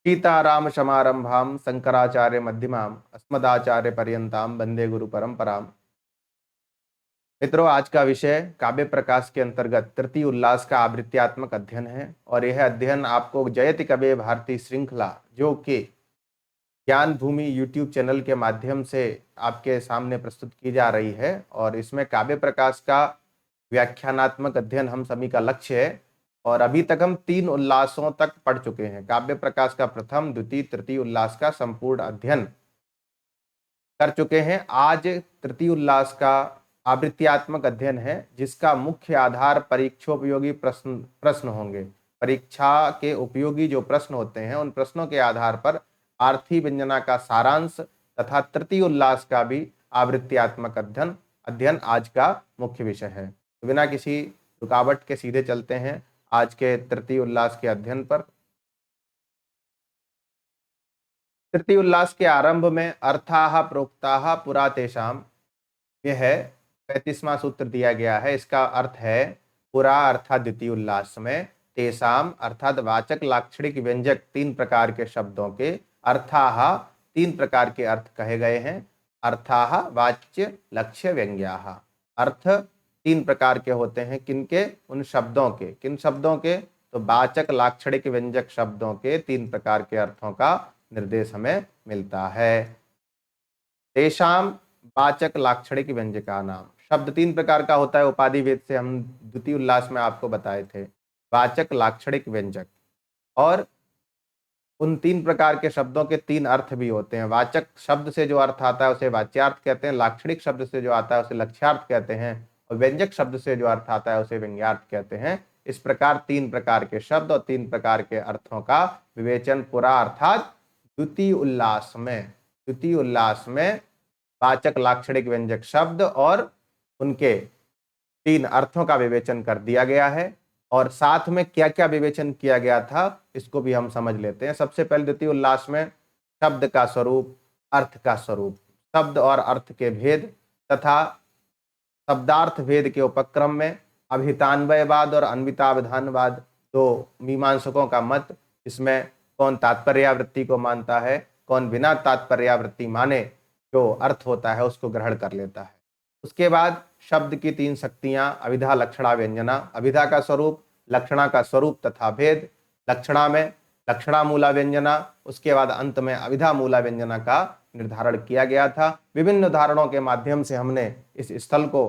सीताराम समारंभाम शंकराचार्य मध्यमाम अस्मदाचार्य पर्यंताम वंदे गुरु परंपराम। मित्रों, आज का विषय काव्य प्रकाश के अंतर्गत तृतीय उल्लास का आवृत्त्यात्मक अध्ययन है और यह अध्ययन आपको जयति कवि भारती श्रृंखला जो कि ज्ञान भूमि यूट्यूब चैनल के माध्यम से आपके सामने प्रस्तुत की जा रही है। और इसमें काव्य प्रकाश का व्याख्यानात्मक अध्ययन हम सभी का लक्ष्य है। और अभी तक हम 3 उल्लासों तक पढ़ चुके हैं। काव्य प्रकाश का प्रथम, द्वितीय, तृतीय उल्लास का संपूर्ण अध्ययन कर चुके हैं। आज तृतीय उल्लास का आवृत्त्यात्मक अध्ययन है, जिसका मुख्य आधार परीक्षोपयोगी प्रश्न होंगे। परीक्षा के उपयोगी जो प्रश्न होते हैं, उन प्रश्नों के आधार पर आर्थी व्यंजना का सारांश तथा तृतीय उल्लास का भी आवृत्त्यात्मक अध्ययन आज का मुख्य विषय है। तो बिना किसी रुकावट के सीधे चलते हैं आज के तृतीय उल्लास के अध्ययन पर। तृतीय उल्लास के आरंभ में अर्थाः प्रोक्ताः पुरा तेषाम, यह 35वां सूत्र दिया गया है। इसका अर्थ है पुरा अर्थात द्वितीय उल्लास में, तेषाम अर्थात वाचक लाक्षणिक व्यंजक 3 प्रकार के शब्दों के, अर्थाः 3 प्रकार के अर्थ कहे गए हैं। अर्थाः वाच्य लक्ष्य व्यंग्याः, अर्थ 3 प्रकार के होते हैं। किनके? उन शब्दों के। किन शब्दों के? तो वाचक लाक्षणिक व्यंजक शब्दों के 3 प्रकार के अर्थों का निर्देश हमें मिलता है। तेषाम वाचक लाक्षणिक व्यंजका नाम, शब्द 3 प्रकार का होता है। उपाधि भेद से हम द्वितीय उल्लास में आपको बताए थे। वाचक लाक्षणिक व्यंजक, और उन 3 प्रकार के शब्दों के 3 अर्थ भी होते हैं। वाचक शब्द से जो अर्थ आता है उसे वाच्यार्थ कहते हैं, लाक्षणिक शब्द से जो आता है उसे लक्ष्यार्थ कहते हैं, और व्यंजक शब्द से जो अर्थ आता है उसे व्यंग्यार्थ कहते हैं। इस प्रकार 3 प्रकार के शब्द और 3 प्रकार के अर्थों का विवेचन पुरा अर्थात द्वितीय उल्लास में वाचक लाक्षणिक व्यंजक शब्द और उनके 3 अर्थों का विवेचन कर दिया गया है। और साथ में क्या क्या विवेचन किया गया था, इसको भी हम समझ लेते हैं। सबसे पहले द्वितीय उल्लास में शब्द का स्वरूप, अर्थ का स्वरूप, शब्द और अर्थ के भेद तथा शब्दार्थ भेद के उपक्रम में अभितान्वयवाद और अन्वितावधानवाद, 2 मीमांसकों का मत। इसमें कौन तात्पर्यावृत्ति को मानता है, कौन बिना तात्पर्यावृत्ति माने जो अर्थ होता है उसको ग्रहण कर लेता है। उसके बाद शब्द की 3 शक्तियां, अभिधा लक्षणा व्यंजना, अभिधा का स्वरूप, लक्षणा का स्वरूप तथा भेद, लक्षणा में लक्षणा मूला व्यंजना, उसके बाद अंत में अभिधा मूला व्यंजना का निर्धारण किया गया था। विभिन्न उदाहरणों के माध्यम से हमने इस स्थल को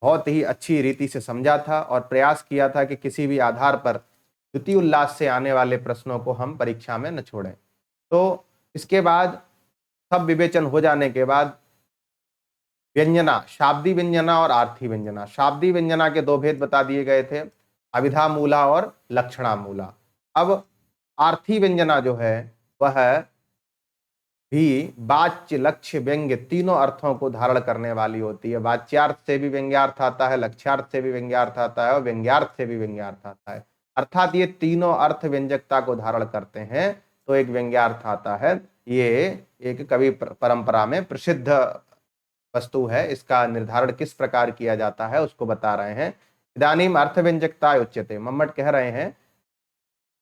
बहुत ही अच्छी रीति से समझा था और प्रयास किया था कि किसी भी आधार पर द्वितीय उल्लास से आने वाले प्रश्नों को हम परीक्षा में न छोड़ें। तो इसके बाद सब विवेचन हो जाने के बाद व्यंजना, शाब्दी व्यंजना और आर्थी व्यंजना। शाब्दी व्यंजना के 2 भेद बता दिए गए थे, अभिधा मूला और लक्षणा मूला। अब आर्थी व्यंजना जो है वह भी वाच्य लक्ष्य व्यंग्य तीनों अर्थों को धारण करने वाली होती है। वाच्यार्थ से भी व्यंग्यार्थ आता है, लक्ष्यार्थ से भी व्यंग्यार्थ आता है और व्यंग्यार्थ से भी व्यंग्यार्थ आता है। अर्थात ये तीनों अर्थ व्यंजकता को धारण करते हैं तो एक व्यंग्यार्थ आता है। ये एक कवि परंपरा में प्रसिद्ध वस्तु है। इसका निर्धारण किस प्रकार किया जाता है उसको बता रहे हैं। इदानीम अर्थ व्यंजकता उच्यते, मम्मट कह रहे हैं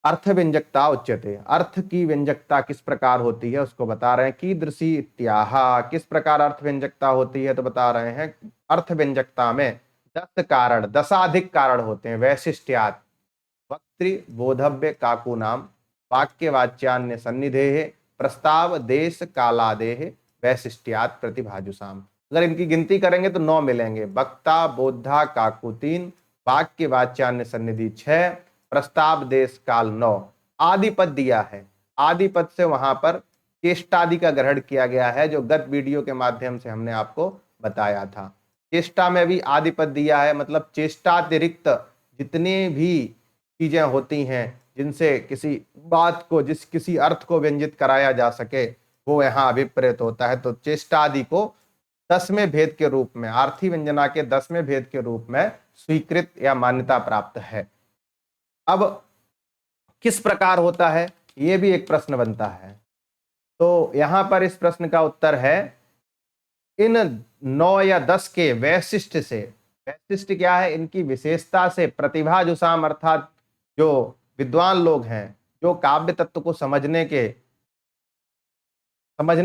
अर्थ व्यंजकता उच्यते, अर्थ की व्यंजकता किस प्रकार होती है उसको बता रहे हैं। कीदृशी इत्याह, किस प्रकार अर्थ व्यंजकता होती है तो बता रहे हैं अर्थ व्यंजकता में 10 कारण, 10 कारण होते हैं। वैशिष्ट्यात् वक्तृ बोधव्य काकू नाम, वाक्य वाच्यान्य सन्निधेः, प्रस्ताव देश कालादेः, वैशिष्ट्यात् प्रतिभाजुषाम। अगर इनकी गिनती करेंगे तो 9 मिलेंगे। वक्ता बोधा काकू 3, वाक्य वाच्यान्य सन्निधि 6, प्रस्ताव देश काल 9। आदि पद दिया है, आदि पद से वहां पर चेष्टादि का ग्रहण किया गया है, जो गत वीडियो के माध्यम से हमने आपको बताया था। चेष्टा में भी आदि पद दिया है, मतलब चेष्टातिरिक्त जितने भी चीजें होती हैं जिनसे किसी बात को, किसी अर्थ को व्यंजित कराया जा सके, वो यहाँ अभिप्रेत होता है। तो चेष्टादि को 10वें भेद के रूप में, आर्थी व्यंजना के 10वें भेद के रूप में स्वीकृत या मान्यता प्राप्त है। अब किस प्रकार होता है ये भी एक प्रश्न बनता है। तो यहां पर इस प्रश्न का उत्तर है इन 9 या 10 के वैशिष्ट से। वैशिष्ट क्या है? इनकी विशेषता से प्रतिभा जुषाम, अर्थात जो विद्वान लोग हैं, जो काव्य तत्व को समझने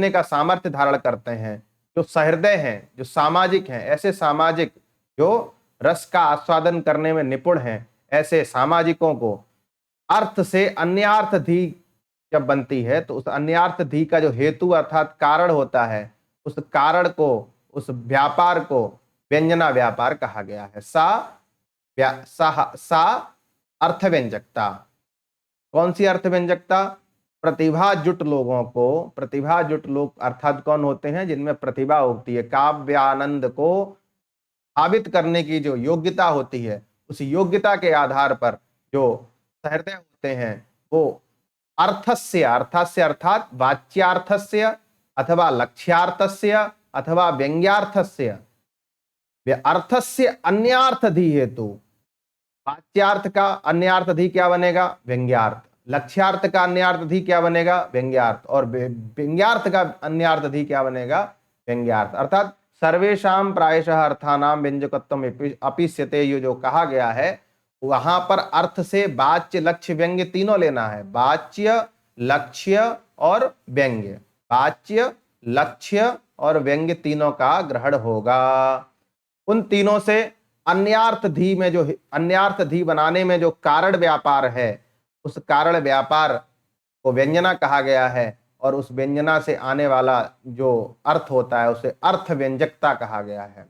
का सामर्थ्य धारण करते हैं, जो सहृदय हैं, जो सामाजिक हैं, ऐसे सामाजिक जो रस का आस्वादन करने में निपुण हैं, ऐसे सामाजिकों को अर्थ से अन्यार्थ धी जब बनती है तो उस अन्यार्थ धी का जो हेतु अर्थात कारण होता है, उस कारण को, उस व्यापार को व्यंजना व्यापार कहा गया है। सा अर्थ व्यंजकता। कौन सी अर्थ व्यंजकता? प्रतिभा जुट लोग अर्थात कौन होते हैं? जिनमें प्रतिभा होती है, काव्यानंद को साबित करने की जो योग्यता होती है, उस योग्यता के आधार पर जो सहृदय होते हैं वो अर्थस्य अर्थात वाच्यार्थस्य अथवा लक्ष्यार्थस्य अथवा व्यंग्यार्थस्य अर्थस्य अन्यार्थधि हेतु। वाच्यार्थ का अन्यार्थधि क्या बनेगा? व्यंग्यार्थ। लक्ष्यार्थ का अन्यार्थधि क्या बनेगा? व्यंग्यार्थ। और व्यंग्यार्थ का अन्यार्थधि क्या बनेगा? व्यंग्यार्थ। अर्थात सर्वेषां प्रायशः अर्थानां व्यंजकत्वम अपिस्यते, ये जो कहा गया है वहां पर अर्थ से वाच्य, लक्ष्य, व्यंग्य तीनों लेना है। वाच्य, लक्ष्य और व्यंग्य। वाच्य, लक्ष्य और व्यंग्य तीनों का ग्रहण होगा। उन तीनों से अन्यार्थ धी बनाने में जो कारण व्यापार है, उस कारण व्यापार को व्यंजना कहा गया है। और उस व्यंजना से आने वाला जो अर्थ होता है उसे अर्थ व्यंजकता कहा गया है।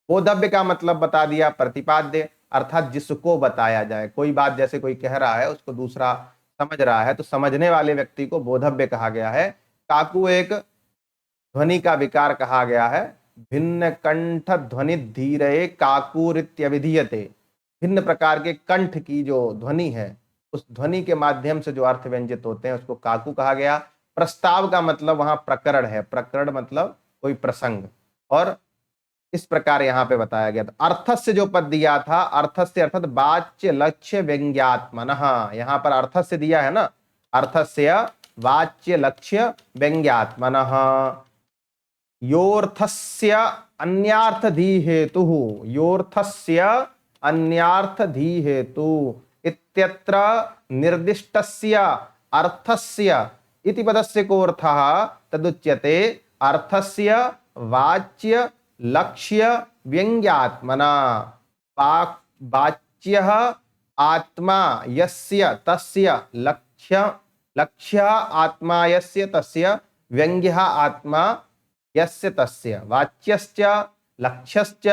बोधव्य का मतलब बता दिया, प्रतिपाद्य अर्थात जिसको बताया जाए। कोई बात जैसे कोई कह रहा है, उसको दूसरा समझ रहा है, तो समझने वाले व्यक्ति को बोधव्य कहा गया है। काकू एक ध्वनि का विकार कहा गया है। भिन्न कंठ ध्वनि धीरे काकुरित्यभिधीयते। भिन्न प्रकार के कंठ की जो ध्वनि है, उस ध्वनि के माध्यम से जो अर्थ व्यंजित होते हैं उसको काकू कहा गया। प्रस्ताव का मतलब वहां प्रकरण है। प्रकरण मतलब कोई प्रसंग। और इस प्रकार यहां पे बताया गया। तो अर्थस्य जो पद दिया था, अर्थस्य अर्थात वाच्य, लक्ष्य, व्यंग्यात्मनः। यहां पर अर्थस्य दिया है ना, अर्थस्य वाच्य, लक्ष्य, व्यंग्यात्मनः। योर्थस्य अन्यार्थधि हेतु, योर्थस्य अन्यार्थधि हेतु इत्यत्र निर्दिष्टस्य अर्थस्य इति पदस्य को अर्थः तदुच्यते अर्थस्य वाच्य, लक्ष्य, व्यंग्यात्मना। वाच्यः आत्मा यस्य तस्य लक्ष्य आत्मा यस्य तस्य व्यंग्यः आत्मा यस्य तस्य। वाच्यश्च लक्ष्यश्च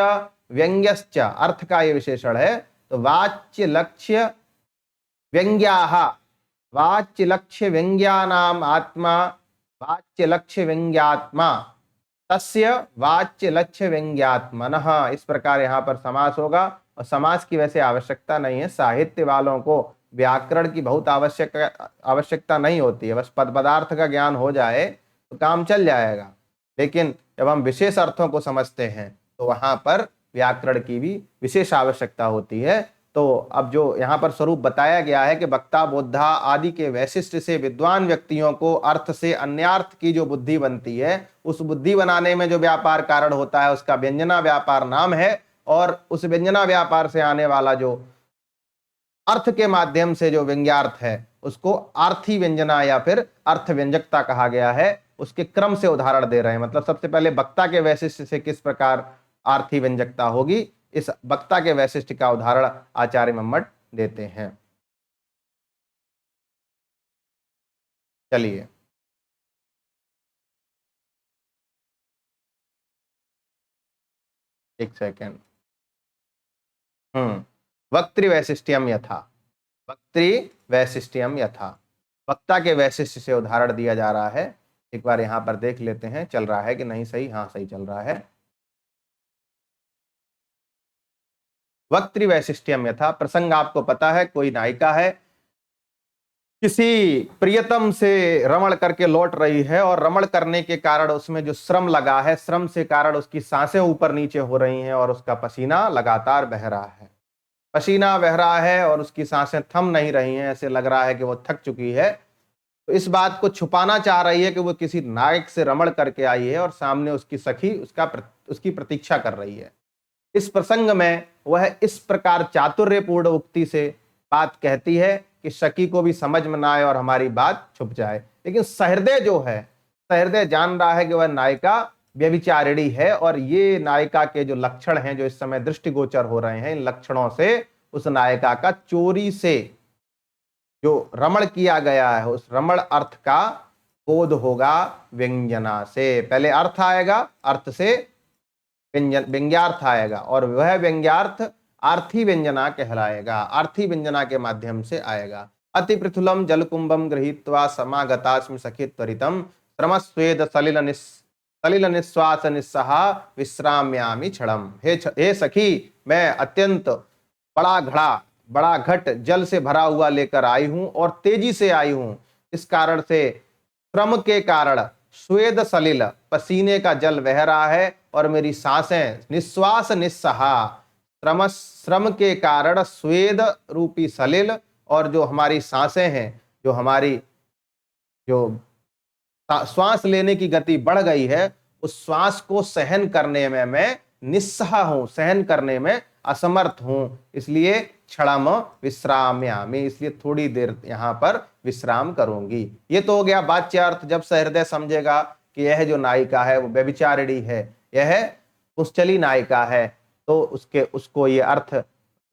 व्यंग्यश्च अर्थ का ये विशेषण है। तो वाच्य, लक्ष्य, व्यंग्याः, वाच्य, लक्ष्य, व्यंग्यानाम आत्मा, वाच्य, लक्ष्य, व्यंग्यात्मा तस्य वाच्य, लक्ष्य, व्यंग्यात्मनः। इस प्रकार यहाँ पर समास होगा। और समास की वैसे आवश्यकता नहीं है। साहित्य वालों को व्याकरण की बहुत आवश्यकता नहीं होती है। बस पद पदार्थ का ज्ञान हो जाए तो काम चल जाएगा। लेकिन जब हम विशेष अर्थों को समझते हैं तो वहां पर व्याकरण की भी विशेष आवश्यकता होती है। तो अब जो यहाँ पर स्वरूप बताया गया है कि वक्ता, बोद्धा आदि के वैशिष्ट से विद्वान व्यक्तियों को अर्थ से अन्यार्थ की जो बुद्धि बनती है, उस बुद्धि बनाने में जो व्यापार कारण होता है उसका व्यंजना व्यापार नाम है। और उस व्यंजना व्यापार से आने वाला जो अर्थ के माध्यम से जो व्यंग्यार्थ है उसको आर्थी व्यंजना या फिर अर्थ व्यंजकता कहा गया है। उसके क्रम से उदाहरण दे रहे हैं। मतलब सबसे पहले वक्ता के वैशिष्ट से किस प्रकार आर्थी व्यंजकता होगी, इस वक्ता के वैशिष्ट का उदाहरण आचार्य मम्मट देते हैं। चलिए, एक सेकेंड। वक्तृ वैशिष्ट्यम यथा, वक्तृ वैशिष्ट्यम यथा, वक्ता के वैशिष्ट से उदाहरण दिया जा रहा है। एक बार यहां पर देख लेते हैं चल रहा है कि नहीं सही। हाँ, सही चल रहा है। वक्तृ वैशिष्ट्यम यथा, प्रसंग आपको पता है, कोई नायिका है, किसी प्रियतम से रमण करके लौट रही है और रमण करने के कारण उसमें जो श्रम लगा है, श्रम से कारण उसकी सांसें ऊपर नीचे हो रही हैं और उसका पसीना लगातार बह रहा है। पसीना बह रहा है और उसकी सांसें थम नहीं रही हैं, ऐसे लग रहा है कि वो थक चुकी है। तो इस बात को छुपाना चाह रही है कि वो किसी नायक से रमण करके आई है और सामने उसकी सखी उसकी प्रतीक्षा कर रही है। इस प्रसंग में वह इस प्रकार चातुर्यपूर्ण उक्ति से बात कहती है कि सखी को भी समझ में ना आए और हमारी बात छुप जाए। लेकिन सहृदय जो है, सहृदय जान रहा है कि वह नायिका व्यभिचारिणी है और ये नायिका के जो लक्षण हैं जो इस समय दृष्टिगोचर हो रहे हैं, इन लक्षणों से उस नायिका का चोरी से जो रमण किया गया है उस रमण अर्थ का बोध होगा व्यंजना से। पहले अर्थ आएगा, अर्थ से व्यंग्यार्थ आएगा और वह व्यंग्यार्थ आर्थी व्यंजना कहलाएगा, आर्थी व्यंजना के माध्यम से आएगा। अति पृथुलम जलकुंभम गृहीत्वा समागतास्मि सखी त्वरितम श्रमस्वेद सलिल निश्वास निस्सहा विश्राम्यामि क्षणम। हे सखी, मैं अत्यंत बड़ा घट जल से भरा हुआ लेकर आई हूं और तेजी से आई हूं। इस कारण से श्रम के कारण स्वेद सलिल पसीने का जल बह रहा है और मेरी सांसें निश्वास निस्सहा, श्रम के कारण स्वेद रूपी सलिल और जो हमारी सांसें हैं, जो हमारी जो श्वास लेने की गति बढ़ गई है, उस श्वास को सहन करने में मैं निस्सहा हूं, सहन करने में असमर्थ हूं। इसलिए क्षणम विश्राम्यामि, इसलिए थोड़ी देर यहां पर विश्राम करूंगी। ये तो हो गया वाच्यार्थ। जब सहृदय समझेगा कि यह जो नायिका है वो व्यभिचारिणी है, यह पुंसचली नायिका है, तो उसको ये अर्थ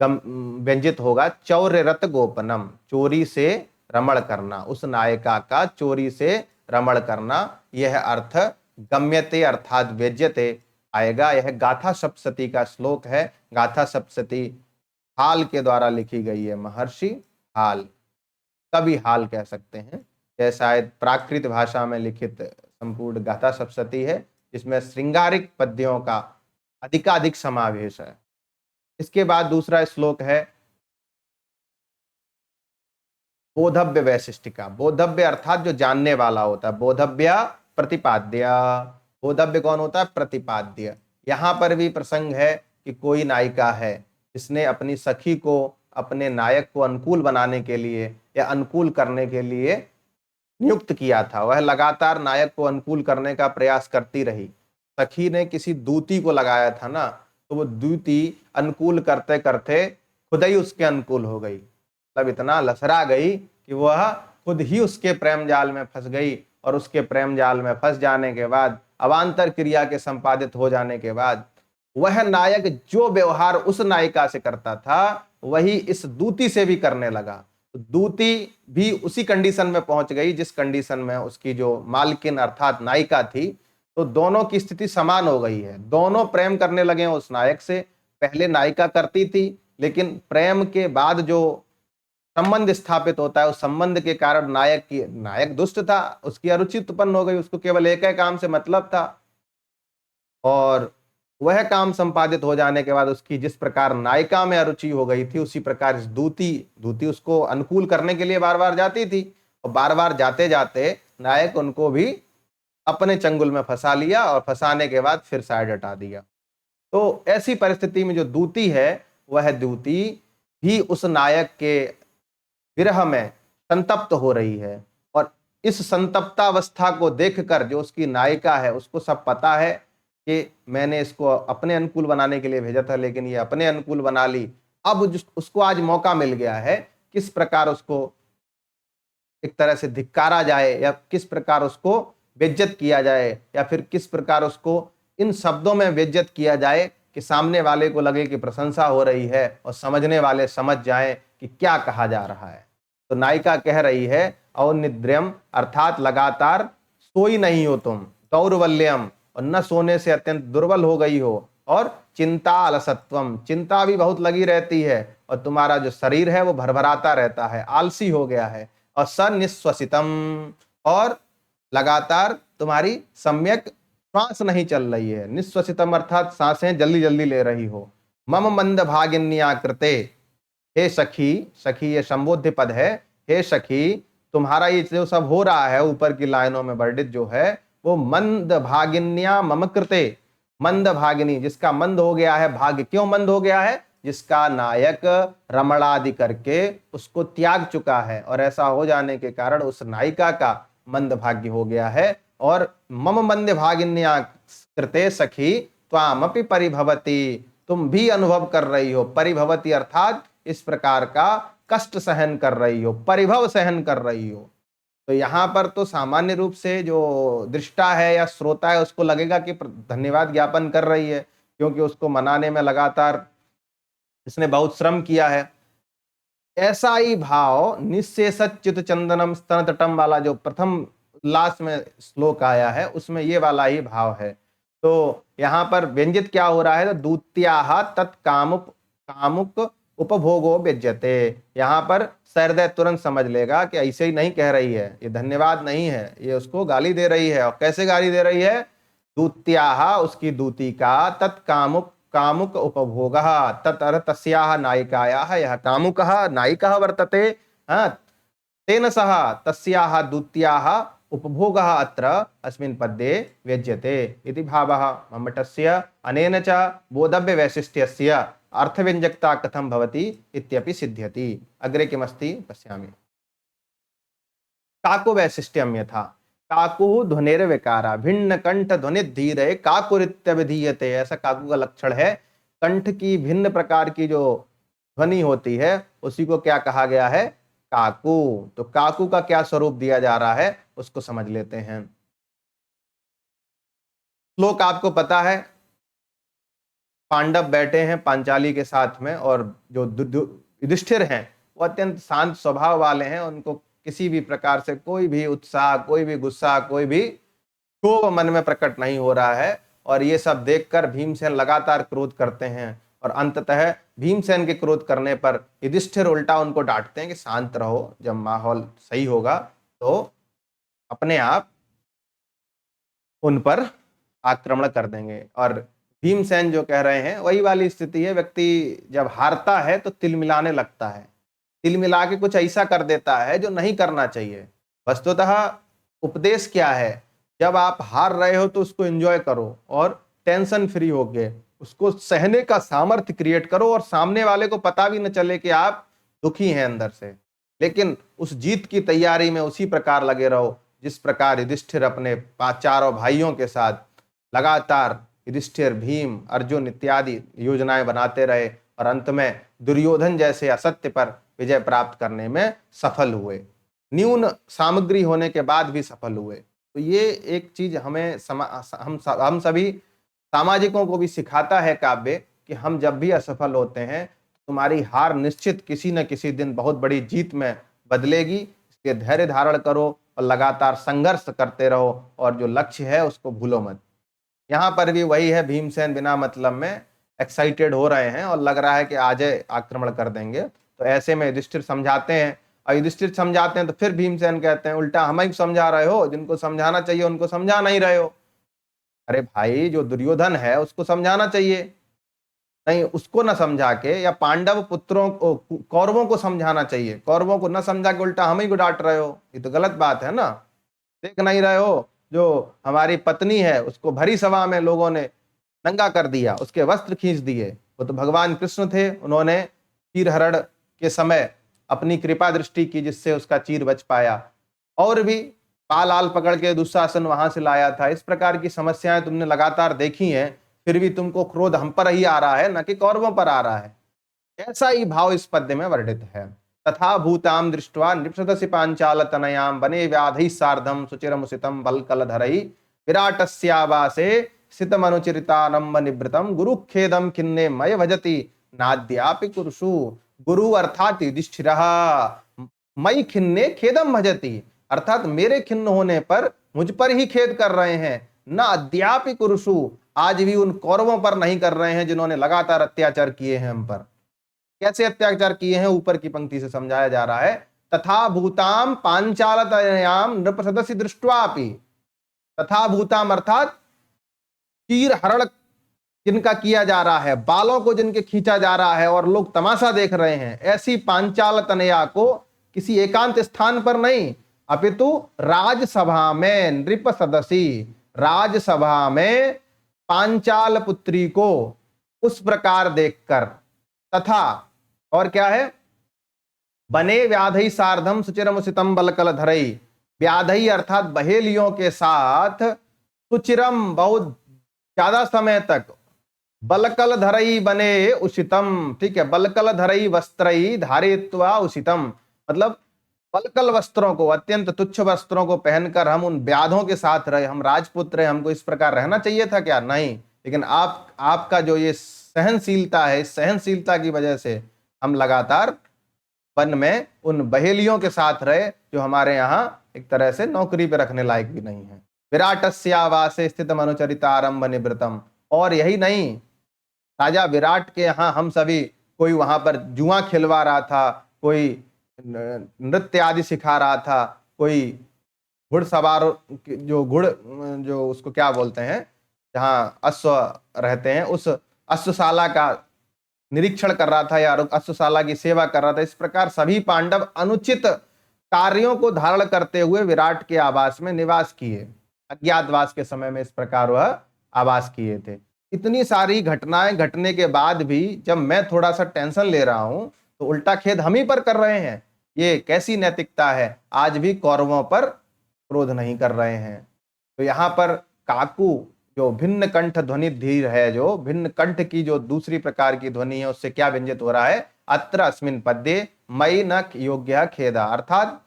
व्यंजित होगा चौर्य रत गोपनम, चोरी से रमण करना, उस नायिका का चोरी से रमण करना, यह अर्थ गम्यते अर्थात व्यज्यते आएगा। यह गाथा सप्तशती का श्लोक है। गाथा सप्तशती हाल के द्वारा लिखी गई है, महर्षि हाल, कवि हाल कह सकते हैं। यह शायद प्राकृत भाषा में लिखित संपूर्ण गाथा सप्तशती है, जिसमें श्रृंगारिक पद्यों का अधिकाधिक समावेश है। इसके बाद दूसरा श्लोक है बोधव्य वैशिष्टिका। बोधव्य अर्थात जो जानने वाला होता है, बोधव्य प्रतिपाद्य। बोधव्य कौन होता है? प्रतिपाद्य। यहां पर भी प्रसंग है कि कोई नायिका है, इसने अपनी सखी को अपने नायक को अनुकूल बनाने के लिए या अनुकूल करने के लिए नियुक्त किया था। वह लगातार नायक को अनुकूल करने का प्रयास करती रही। सखी ने किसी दूती को लगाया था ना, तो वो दूती अनुकूल करते करते खुद ही उसके अनुकूल हो गई, मतलब इतना लसरा गई कि वह खुद ही उसके प्रेम जाल में फंस गई। और उसके प्रेम जाल में फंस जाने के बाद, अवान्तर क्रिया के संपादित हो जाने के बाद, वह नायक जो व्यवहार उस नायिका से करता था वही इस दूती से भी करने लगा। तो दूती भी उसी कंडीशन में पहुंच गई जिस कंडीशन में उसकी जो मालकिन अर्थात नायिका थी। तो दोनों की स्थिति समान हो गई है, दोनों प्रेम करने लगे हैं उस नायक से। पहले नायिका करती थी, लेकिन प्रेम के बाद जो संबंध स्थापित होता है, उस संबंध के कारण नायक दुष्ट था, उसकी अरुचि उत्पन्न हो गई। उसको केवल एक ही काम से मतलब था और वह काम संपादित हो जाने के बाद उसकी जिस प्रकार नायिका में अरुचि हो गई थी, उसी प्रकार इस दूती उसको अनुकूल करने के लिए बार बार जाती थी और बार बार जाते जाते नायक उनको भी अपने चंगुल में फंसा लिया और फंसाने के बाद फिर साइड हटा दिया। तो ऐसी परिस्थिति में जो दूती है, वह दूती भी उस नायक के विरह में संतप्त हो रही है। और इस संतप्तावस्था को देखकर जो उसकी नायिका है, उसको सब पता है कि मैंने इसको अपने अनुकूल बनाने के लिए भेजा था, लेकिन ये अपने अनुकूल बना ली। अब उसको आज मौका मिल गया है, किस प्रकार उसको एक तरह से धिक्कारा जाए या किस प्रकार उसको बेइज्जत किया जाए, या फिर किस प्रकार उसको इन शब्दों में बेइज्जत किया जाए कि सामने वाले को लगे कि प्रशंसा हो रही है और समझने वाले समझ जाएं कि क्या कहा जा रहा है। तो नायिका कह रही है औनिद्र्यम अर्थात लगातार सोई नहीं हो तुम, दौर्बल्यम और न सोने से अत्यंत दुर्बल हो गई हो, और चिंता अलसत्वम, चिंता भी बहुत लगी रहती है और तुम्हारा जो शरीर है वो भरभराता रहता है, आलसी हो गया है। और सनिश्वसितम, और लगातार तुम्हारी सम्यक श्वास नहीं चल रही है। निश्वसितम अर्थात सांसें जल्दी जल्दी ले रही हो। मम मंद भागिन्या कृते, हे सखी, सखी ये संबोध्य पद है, हे सखी तुम्हारा ये जो सब हो रहा है ऊपर की लाइनों में वर्णित जो है, वो मंद भागिन्या मम कृते, मंद भागिनी जिसका मंद हो गया है भाग्य। क्यों मंद हो गया है? जिसका नायक रमणादि करके उसको त्याग चुका है, और ऐसा हो जाने के कारण उस नायिका का मंद भाग्य हो गया है। और मम मंद भागिन्या कृते सखी त्वामपि परिभवती, तुम भी अनुभव कर रही हो। परिभवती अर्थात इस प्रकार का कष्ट सहन कर रही हो, परिभव सहन कर रही हो। तो यहाँ पर तो सामान्य रूप से जो दृष्टा है या श्रोता है उसको लगेगा कि धन्यवाद ज्ञापन कर रही है, क्योंकि उसको मनाने में लगातार इसने बहुत श्रम किया है। ऐसा ही भाव निःशेषच्युत चंदनम स्तन तटम वाला जो प्रथम लास्ट में श्लोक आया है उसमें ये वाला ही भाव है। तो यहाँ पर व्यंजित क्या हो रहा है, तो दूत्याह तत्कामुक कामुक उपभोगो व्यज्यते। यहाँ पर सहृदय तुरंत समझ लेगा कि ऐसे ही नहीं कह रही है, ये धन्यवाद नहीं है, ये उसको गाली दे रही है। और कैसे गाली दे रही है, दूत्याह उसकी दूती का, तत्कामुक कामुक उपभोग, तत् तस्याः नायिकायाः यः कामुकः नायिकः वर्तते, तेन सह तस्याः दूत्याः उपभोगः अत्र अस्मिन् पद्ये व्यज्यते इति भावः। मम्मटस्य अनेन च बोधव्य वैशिष्ट्यस्य अर्थव्यञ्जकता कथं भवति इत्यपि सिद्ध्यति। अग्रे किमस्ति पश्यामि। काको वैशिष्ट्यम यथा काकु ध्वनिर्विकारा भिन्न कंठ ध्वनि धीरे काकुरित्यभिधीयते। ऐसा काकु का लक्षण है, कंठ की भिन्न प्रकार की जो ध्वनि होती है उसी को क्या कहा गया है, काकु। तो काकु का क्या स्वरूप दिया जा रहा है उसको समझ लेते हैं। श्लोक आपको पता है, पांडव बैठे हैं पांचाली के साथ में और जो युधिष्ठिर हैं वो अत्यंत शांत स्वभाव वाले हैं, उनको किसी भी प्रकार से कोई भी उत्साह, कोई भी गुस्सा, कोई भी क्षोभ मन में प्रकट नहीं हो रहा है। और ये सब देखकर भीमसेन लगातार क्रोध करते हैं और अंततः भीमसेन के क्रोध करने पर युधिष्ठिर उल्टा उनको डांटते हैं कि शांत रहो, जब माहौल सही होगा तो अपने आप उन पर आक्रमण कर देंगे। और भीमसेन जो कह रहे हैं वही वाली स्थिति है, व्यक्ति जब हारता है तो तिल मिलाने लगता है, तिल मिला के कुछ ऐसा कर देता है जो नहीं करना चाहिए। वस्तुतः उपदेश क्या है, जब आप हार रहे हो तो उसको एंजॉय करो और टेंशन फ्री होके उसको सहने का सामर्थ्य क्रिएट करो और सामने वाले को पता भी न चले कि आप दुखी हैं अंदर से। लेकिन उस जीत की तैयारी में उसी प्रकार लगे रहो जिस प्रकार युधिष्ठिर अपने चारों भाइयों के साथ लगातार युधिष्ठिर, भीम, अर्जुन इत्यादि योजनाएं बनाते रहे और अंत में दुर्योधन जैसे असत्य पर विजय प्राप्त करने में सफल हुए, न्यून सामग्री होने के बाद भी सफल हुए। तो ये एक चीज हमें हम सभी सामाजिकों को भी सिखाता है काव्य कि हम जब भी असफल होते हैं तुम्हारी हार निश्चित किसी न किसी दिन बहुत बड़ी जीत में बदलेगी, इसलिए धैर्य धारण करो और लगातार संघर्ष करते रहो और जो लक्ष्य है उसको भूलो मत। यहाँ पर भी वही है, भीमसेन बिना मतलब में एक्साइटेड हो रहे हैं और लग रहा है कि आज आक्रमण कर देंगे। तो ऐसे में युधिष्ठिर समझाते हैं और युधिष्ठिर समझाते हैं तो फिर भीमसेन कहते हैं उल्टा हमें समझा रहे हो, जिनको समझाना चाहिए उनको समझा नहीं रहे हो। अरे भाई, जो दुर्योधन है उसको समझाना चाहिए, नहीं उसको न समझा के, या पांडव पुत्रों को, कौरवों को समझाना चाहिए, कौरवों को न समझा के उल्टा हमें को डांट रहे हो, ये तो गलत बात है ना। देख नहीं रहे हो जो हमारी पत्नी है उसको भरी सभा में लोगों ने नंगा कर दिया, उसके वस्त्र खींच दिए, वो तो भगवान कृष्ण थे, उन्होंने चीरहरण के समय अपनी कृपा दृष्टि की जिससे उसका चीर बच पाया, और भी पाल आल पकड़ के दुशासन वहां से लाया था। इस प्रकार की समस्याएं तुमने लगातार देखी हैं, फिर भी तुमको क्रोध हम पर ही आ रहा है, न कि कौरवों पर आ रहा है। ऐसा ही भाव इस पद्य में वर्णित है। तथा भूताम दृष्ट्वा नृपसदसि पांचाल तनयाम वने व्याधि सार्धम सुचिरमुसितम बलकलधरई विराटस्यावासे स्थितमनुचरितानम्ब निवृतम गुरुखेदम खिन्ने मय भजति नाद्यापि कुरुषु। गुरु अर्थात युधिष्ठिरः मई खिन्ने खेदम भजति, अर्थात मेरे खिन्न होने पर मुझ पर ही खेद कर रहे हैं, न अद्यापि कुरुषु, आज भी उन कौरवों पर नहीं कर रहे हैं जिन्होंने लगातार अत्याचार किए हैं हम पर। कैसे अत्याचार किए हैं, ऊपर की पंक्ति से समझाया जा रहा है। तथा भूताम पांचालतनयाम नृपसदसि दृष्ट्वापि, तथा भूताम अर्थात चीर हरण जिनका किया जा रहा है, बालों को जिनके खींचा जा रहा है और लोग तमाशा देख रहे हैं, ऐसी पांचाल तनया को किसी एकांत स्थान पर नहीं अपितु राजसभा में, नृप सदसी राजसभा में पांचाल पुत्री को उस प्रकार देखकर, तथा और क्या है, बने व्याधि सार्धम सुचिरमुसितम बलकलधरई, व्याधि अर्थात बहेलियों के साथ, सुचिरम बहुत ज्यादा समय तक, बलकल धरई बने उषितम, ठीक है, बलकल धरई वस्त्रई धारित्वा उषितम, मतलब बलकल वस्त्रों को, अत्यंत तुच्छ वस्त्रों को पहनकर हम उन व्याधों के साथ रहे, हम राजपुत्र हैं, हमको इस प्रकार रहना चाहिए था क्या? नहीं, लेकिन आपका जो ये सहनशीलता है, इस सहनशीलता की वजह से हम लगातार वन में उन बहेलियों के साथ रहे जो हमारे यहाँ एक तरह से नौकरी पे रखने लायक भी नहीं है। विराटस्यावासे स्थित अनुचरितारंभ निवृतम, और यही नहीं, राजा विराट के यहाँ हम सभी, कोई वहां पर जुआ खिलवा रहा था, कोई नृत्य आदि सिखा रहा था, कोई घुड़सवार जो उसको क्या बोलते हैं, जहाँ अश्व रहते हैं, उस अश्वशाला का निरीक्षण कर रहा था या अश्वशाला की सेवा कर रहा था। इस प्रकार सभी पांडव अनुचित कार्यों को धारण करते हुए विराट के आवास में निवास किए। अज्ञातवास के समय में इस प्रकार वह आवास किए थे। इतनी सारी घटनाएं घटने के बाद भी जब मैं थोड़ा सा टेंशन ले रहा हूं तो उल्टा खेद हम ही पर कर रहे हैं। ये कैसी नैतिकता है? आज भी कौरवों पर क्रोध नहीं कर रहे हैं। तो यहाँ पर काकू जो भिन्न कंठ ध्वनि धीर है, जो भिन्न कंठ की जो दूसरी प्रकार की ध्वनि है, उससे क्या व्यंजित हो रहा है? अत्र अस्मिन पद्ये मई न योग्य खेदा, अर्थात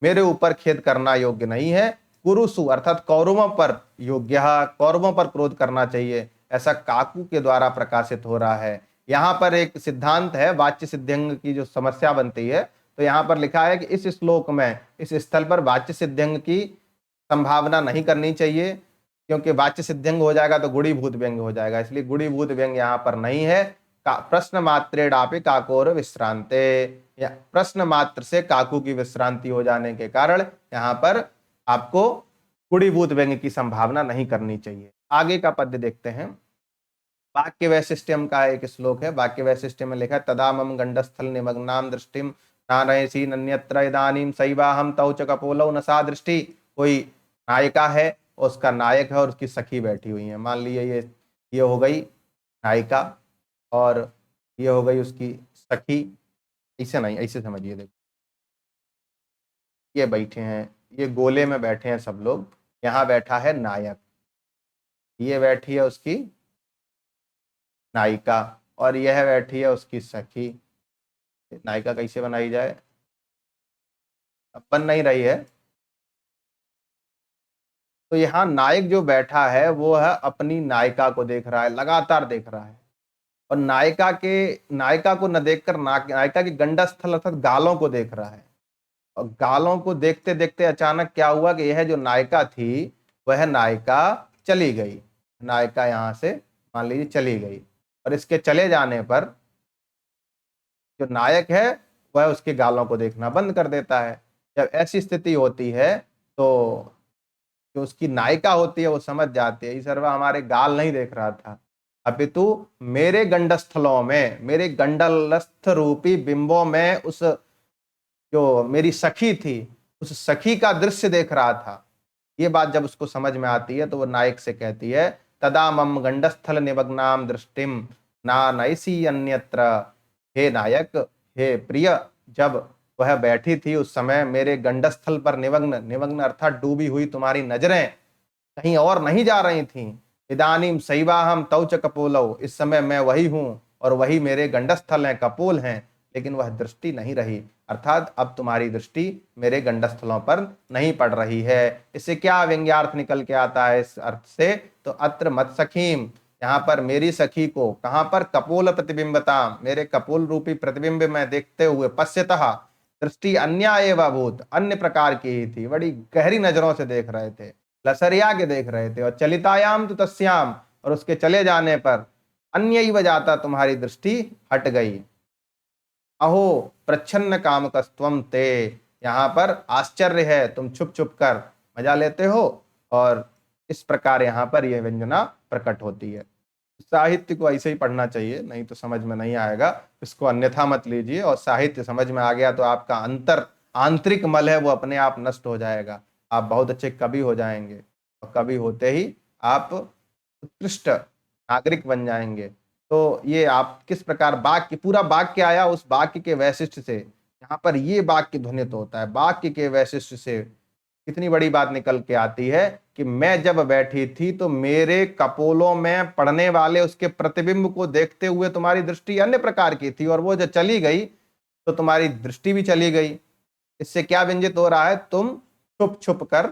मेरे ऊपर खेद करना योग्य नहीं है। कुरुसु अर्थात कौरवों पर योग्य, कौरवों पर क्रोध करना चाहिए, ऐसा काकू के द्वारा प्रकाशित हो रहा है। यहाँ पर एक सिद्धांत है, वाच्य सिद्ध्यंग की जो समस्या बनती है, तो यहाँ पर लिखा है कि इस श्लोक में, इस स्थल पर वाच्य सिद्ध्यंग की संभावना नहीं करनी चाहिए, क्योंकि वाच्य सिद्ध्यंग हो जाएगा तो गुणीभूत व्यंग हो जाएगा, इसलिए गुणीभूत व्यंग यहाँ पर नहीं है। प्रश्न मात्रेणापि काकोर विश्रांते, या प्रश्न मात्र से काकू की विश्रांति हो जाने के कारण यहाँ पर आपको गुणीभूत व्यंग की संभावना नहीं करनी चाहिए। आगे का पद्य देखते हैं। वाक्य वैशिष्ट्यम का एक श्लोक है। वाक्य वैशिष्ट्य में लिखा है, तदा मम गंडस्थल निमग्नाम दृष्टिम नानयसी नन्यत्र इदानीम सैवाहम तौ च कपोलौ न सा दृष्टि। कोई नायिका है, उसका नायक है और उसकी सखी बैठी हुई है। मान लीजिए ये हो गई नायिका और ये हो गई उसकी सखी। ऐसे नहीं, ऐसे समझिए, देखो ये बैठे हैं, ये गोले में बैठे हैं सब लोग। यहाँ बैठा है नायक, ये बैठी है उसकी नायिका और यह बैठी है उसकी सखी। नायिका कैसे बनाई जाए? अब बन नहीं रही है। तो यहाँ नायक जो बैठा है वो है अपनी नायिका को देख रहा है, लगातार देख रहा है, और नायिका को न देखकर नायिका के गंडस्थल अर्थात गालों को देख रहा है। और गालों को देखते देखते अचानक क्या हुआ कि यह जो नायिका थी वह नायिका चली गई। नायिका यहाँ से मान लीजिए चली गई, और इसके चले जाने पर जो नायक है वह उसके गालों को देखना बंद कर देता है। जब ऐसी स्थिति होती है तो जो उसकी नायिका होती है वो समझ जाती है, ईश्वर हमारे गाल नहीं देख रहा था, अपितु मेरे गंडस्थलों में, मेरे गंडलस्थ रूपी बिंबों में उस जो मेरी सखी थी, उस सखी का दृश्य देख रहा था। ये बात जब उसको समझ में आती है तो वो नायक से कहती है, तदा मम गंडस्थल निमग्नाम दृष्टिम ना नैसी अन्यत्र। हे नायक, हे प्रिय, जब वह बैठी थी उस समय मेरे गंडस्थल पर निमग्न, निमग्न अर्थात डूबी हुई तुम्हारी नजरें कहीं और नहीं जा रही थीं। इदानीम सैवाहम तौच कपोलौ, इस समय मैं वही हूं और वही मेरे गंडस्थल हैं, कपोल हैं, लेकिन वह दृष्टि नहीं रही, अर्थात अब तुम्हारी दृष्टि मेरे गंडस्थलों पर नहीं पड़ रही है। इससे क्या व्यंग्यार्थ निकल के आता है इस अर्थ से? तो अत्र मत सखीम, यहाँ पर मेरी सखी को, कहाँ पर? कपोल प्रतिबिंबता, मेरे कपोल रूपी प्रतिबिंब में देखते हुए, पश्यतः दृष्टि अन्या एव भूत, अन्य प्रकार की ही थी, बड़ी गहरी नजरों से देख रहे थे, लसरिया के देख रहे थे। और चलितायाम तो तस्याम, और उसके चले जाने पर अन्य ही जाता, तुम्हारी दृष्टि हट गई। अहो प्रच्छन्न कामकस्त्वम ते, यहाँ पर आश्चर्य है, तुम छुप छुप कर मजा लेते हो। और इस प्रकार यहाँ पर यह व्यंजना प्रकट होती है। साहित्य को ऐसे ही पढ़ना चाहिए, नहीं तो समझ में नहीं आएगा, इसको अन्यथा मत लीजिए। और साहित्य समझ में आ गया तो आपका आंतरिक मल है वो अपने आप नष्ट हो जाएगा, आप बहुत अच्छे कवि हो जाएंगे, और कवि होते ही आप उत्कृष्ट नागरिक बन जाएंगे। तो ये आप किस प्रकार वाक्य, पूरा वाक्य आया उस वाक्य के वैशिष्ट से, यहाँ पर ये वाक्य ध्वनित होता है, वाक्य के वैशिष्ट से कितनी बड़ी बात निकल के आती है कि मैं जब बैठी थी तो मेरे कपोलों में पड़ने वाले उसके प्रतिबिंब को देखते हुए तुम्हारी दृष्टि अन्य प्रकार की थी, और वो जब चली गई तो तुम्हारी दृष्टि भी चली गई। इससे क्या व्यंजित हो रहा है? तुम छुप छुप कर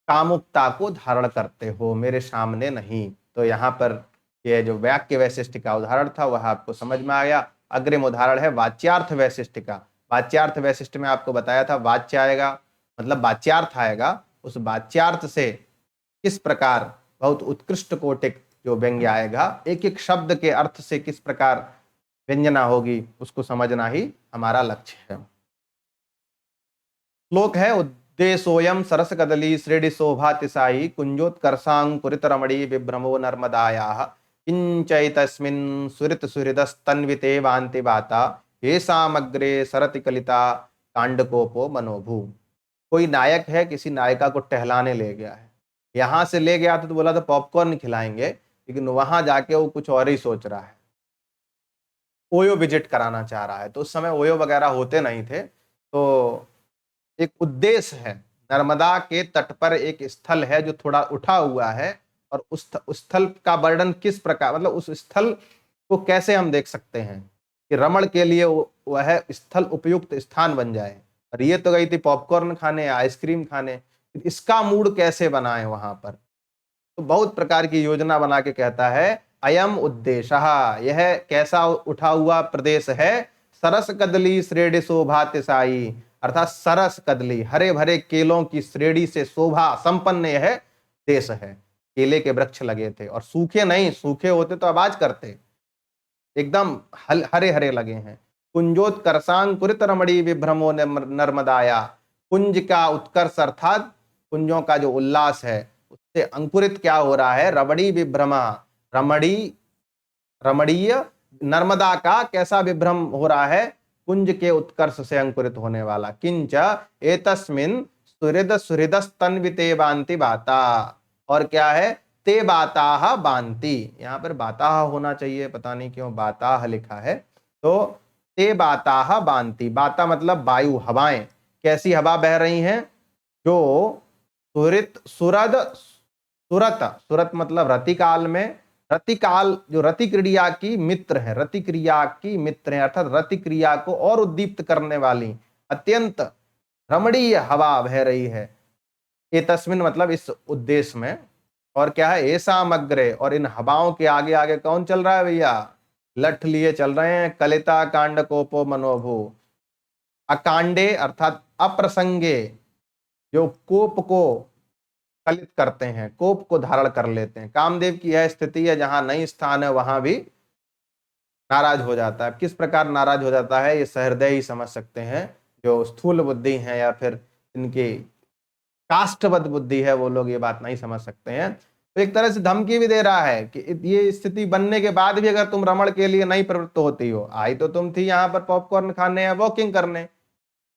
कामुकता को धारण करते हो, मेरे सामने नहीं। तो यहाँ पर यह जो वाक्य वैशिष्ट का उदाहरण था वह आपको समझ में आ गया। अग्रिम उदाहरण है वाच्यार्थ वैशिष्ट का। वाच्यार्थ वैशिष्ट में आपको बताया था वाच्य आएगा मतलब वाच्यार्थ आएगा, उस वाच्यार्थ से किस प्रकार बहुत उत्कृष्ट कोटिक जो व्यंग्य आएगा, एक एक शब्द के अर्थ से किस प्रकार व्यंजना होगी, उसको समझना ही हमारा लक्ष्य है। श्लोक है उद्देशोयम सरस कदली श्रेणी शोभातिशायी कुंजोत्कर्षांकुरित रमणी विभ्रमो नर्मदायाः किंचैतस्मिन् सुरित सुहृदस्तन्विते वान्ति वाता येषामग्रे सरति कलिता कांडकोपो मनोभू। कोई नायक है, किसी नायिका को टहलाने ले गया है, यहां से ले गया तो बोला था पॉपकॉर्न खिलाएंगे, लेकिन वहां जाके वो कुछ और ही सोच रहा है, ओयो विजिट कराना चाह रहा है। तो उस समय ओयो वगैरह होते नहीं थे, तो एक उद्देश्य है, नर्मदा के तट पर एक स्थल है जो थोड़ा उठा हुआ है, और उस स्थल का वर्णन किस प्रकार, मतलब उस स्थल को कैसे हम देख सकते हैं कि रमण के लिए वह स्थल उपयुक्त स्थान बन जाए। और ये तो गई थी पॉपकॉर्न खाने, आइसक्रीम खाने, इसका मूड कैसे बनाए वहां पर। तो बहुत प्रकार की योजना बना के कहता है अयम उद्देश्य, यह कैसा उठा हुआ प्रदेश है, सरस कदली श्रेणी शोभातिशायी, अर्थात सरस कदली हरे भरे केलों की श्रेणी से शोभा संपन्न यह देश है। केले के वृक्ष लगे थे, और सूखे नहीं, सूखे होते तो आवाज करते, एकदम हरे हरे लगे हैं। कुंजोत्कर्षांकुरित रमणी विभ्रमो नर्मदाया, कुंज का उत्कर्ष अर्थात कुंजों का जो उल्लास है उससे अंकुरित क्या हो रहा है, रमणी विभ्रमा, रमणीय नर्मदा का कैसा विभ्रम हो रहा है, कुंज के उत्कर्ष से अंकुरित होने वाला। किंच एतस्मिन् सुहृद सुहृदस्तन्विते बांति बाता, और क्या है, ते बाताह बांति, यहाँ पर बाताह होना चाहिए, पता नहीं क्यों बाताह लिखा है। तो ते बाताह बांति, बाता मतलब वायु, हवाएं, कैसी हवा बह रही हैं, जो सुरत सुरद सुरत, सुरत मतलब रतिकाल में, रतिकाल जो रति क्रिया की मित्र है, रति क्रिया की मित्र है, अर्थात रति क्रिया को और उद्दीप्त करने वाली अत्यंत रमणीय हवा बह रही है। ये तस्मिन मतलब इस उद्देश्य में, और क्या है, ऐसा मग्रे, और इन हवाओं के आगे आगे कौन चल रहा है भैया, लठ लिए चल रहे हैं, कलिता कांड कोपो मनोभू, अकांडे अर्थात अप्रसंगे, जो कोप को कलित करते हैं, कोप को धारण कर लेते हैं। कामदेव की यह स्थिति है, जहां नहीं स्थान है वहां भी नाराज हो जाता है। किस प्रकार नाराज हो जाता है ये सहृदय ही समझ सकते हैं, जो स्थूल बुद्धि है या फिर इनकी काष्ठबद्ध बुद्धि है, वो लोग ये बात नहीं समझ सकते हैं। तो एक तरह से धमकी भी दे रहा है कि ये स्थिति बनने के बाद भी अगर तुम रमण के लिए नहीं प्रवृत्त होती हो, आई तो तुम थी यहाँ पर पॉपकॉर्न खाने या वॉकिंग करने,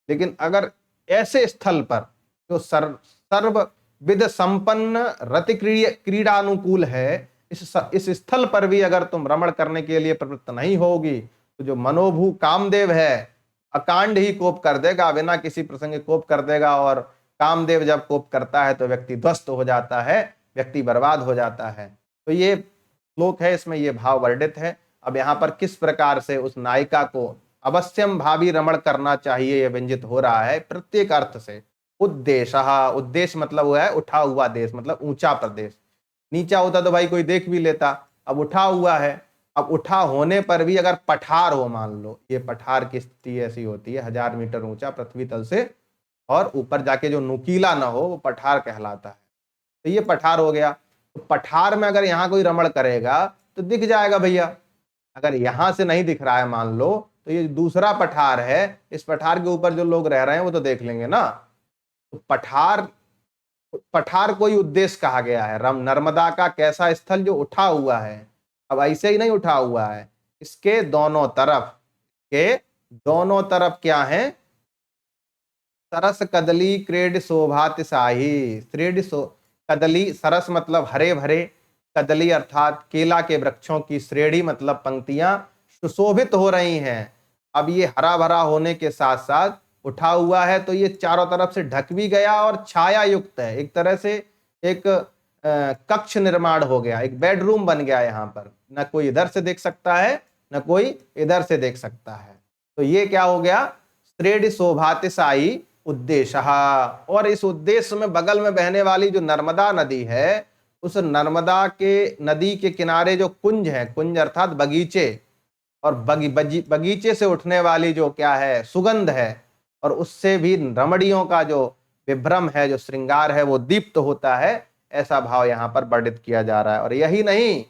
लेकिन अगर ऐसे स्थल पर जो सर्व विध संपन्न रति क्रीड़ानुकूल है, इस स्थल पर भी अगर तुम रमण करने के लिए प्रवृत्त नहीं होगी, तो जो मनोभू कामदेव है अकांड ही कोप कर देगा, बिना किसी प्रसंग कोप कर देगा। और कामदेव जब कोप करता है तो व्यक्ति ध्वस्त हो जाता है, व्यक्ति बर्बाद हो जाता है। तो ये श्लोक है, इसमें ये भाव वर्णित है। अब यहाँ पर किस प्रकार से उस नायिका को अवश्यम भावी रमण करना चाहिए यह व्यंजित हो रहा है प्रत्येक अर्थ से। उद्देश्य, उद्देश्य मतलब वो है उठा हुआ देश, मतलब ऊंचा प्रदेश। नीचा होता तो भाई कोई देख भी लेता, अब उठा हुआ है। अब उठा होने पर भी अगर पठार हो, मान लो ये पठार की स्थिति ऐसी होती है 1000 मीटर ऊंचा पृथ्वी तल से, और ऊपर जाके जो नुकीला ना हो वो पठार कहलाता है। तो ये पठार हो गया। तो पठार में अगर यहाँ कोई रमण करेगा तो दिख जाएगा भैया। अगर यहां से नहीं दिख रहा है मान लो, तो ये दूसरा पठार है, इस पठार के ऊपर जो लोग रह रहे हैं वो तो देख लेंगे ना। तो पठार कोई उद्देश्य कहा गया है। नर्मदा का कैसा स्थल जो उठा हुआ है। अब ऐसे ही नहीं उठा हुआ है, इसके दोनों तरफ क्या है, सरस कदली क्रेड शोभातिशाही, कदली, सरस मतलब हरे भरे, कदली अर्थात केला के वृक्षों की श्रेणी मतलब पंक्तियां सुशोभित हो रही हैं। अब ये हरा भरा होने के साथ साथ उठा हुआ है तो ये चारों तरफ से ढक भी गया और छाया युक्त है, एक तरह से एक कक्ष निर्माण हो गया, एक बेडरूम बन गया। यहाँ पर न कोई इधर से देख सकता है न कोई इधर से देख सकता है। तो ये क्या हो गया, श्रेष्ठ शोभातिशायी उद्देश्य। और इस उद्देश्य में बगल में बहने वाली जो नर्मदा नदी है, उस नर्मदा के नदी के किनारे जो कुंज है, कुंज अर्थात बगीचे, और बगीचे से उठने वाली जो क्या है सुगंध है, और उससे भी रमणियों का जो विभ्रम है, जो श्रृंगार है, वो दीप्त होता है, ऐसा भाव यहाँ पर वर्णित किया जा रहा है। और यही नहीं,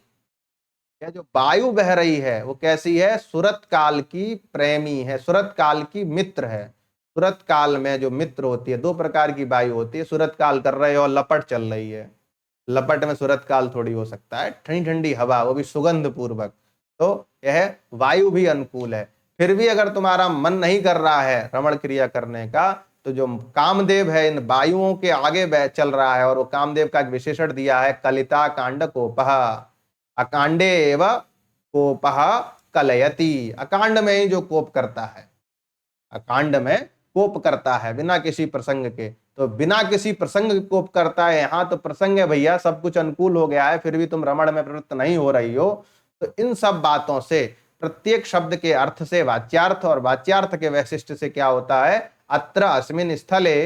यह जो वायु बह रही है वो कैसी है, सुरत काल की प्रेमी है, सुरत काल की मित्र है। सुरत काल में जो मित्र होती है, दो प्रकार की वायु होती है, सुरत काल कर रहे हो और लपट चल रही है, लपट में सुरत काल थोड़ी हो सकता है, ठंडी ठंडी हवा, वो भी सुगंध पूर्वक, तो यह वायु भी अनुकूल है। फिर भी अगर तुम्हारा मन नहीं कर रहा है रमण क्रिया करने का, तो जो कामदेव है इन वायुओं के आगे चल रहा है, और वो कामदेव का एक विशेषण दिया है, कलिता कांड कोपह, अकांडे एव कोपह कलयति। अकांड में ही जो कोप करता है, अकांड में कोप करता है बिना किसी प्रसंग के, तो बिना किसी प्रसंग के कोप करता है। यहाँ तो प्रसंग है भैया, सब कुछ अनुकूल हो गया है, फिर भी तुम रमण में प्रवृत्त नहीं हो रही हो। तो इन सब बातों से, प्रत्येक शब्द के अर्थ से वाच्यार्थ, और वाच्यार्थ के वैशिष्ट से क्या होता है, अत्र अस्मिन् स्थले